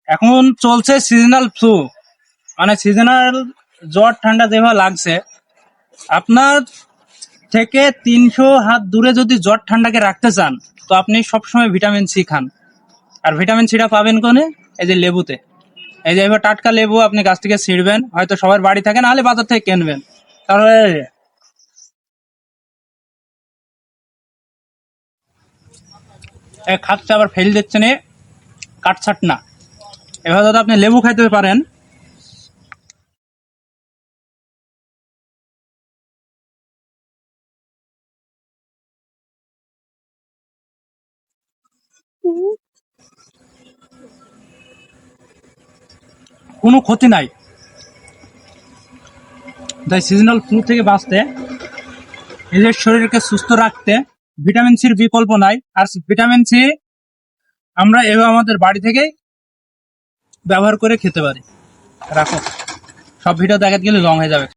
এখন চলছে seasonal flu, মানে সিজনাল জ্বর ঠান্ডা যেভাবে লাগছে, আপনার থেকে 300 হাত দূরে যদি জ্বর ঠান্ডাকে রাখতে চান, তো আপনি সবসময় ভিটামিন সি খান। আর ভিটামিন সিটা পাবেন কোনে? এই যে লেবুতে। এই যে এবার টাটকা লেবু আপনি গাছ থেকে ছিঁড়বেন, হয়তো সবার বাড়ি থাকে, নাহলে বাজার থেকে কিনবেন। তাহলে খাচ্ছে আবার ফেল দিচ্ছে না, কাটছাট না। এভাবে যদি আপনি লেবু খাইতে পারেন, কোনো ক্ষতি নাই। তাই সিজনাল ফ্লু থেকে বাঁচতে, নিজের শরীরকে সুস্থ রাখতে ভিটামিন সির বিকল্প নাই। আর ভিটামিন সি আমরা এভাবে আমাদের বাড়ি থেকেই ব্যবহার করে খেতে পারি। রাখো, সব ভিডিও দেখা গেলে লং হয়ে যাবে।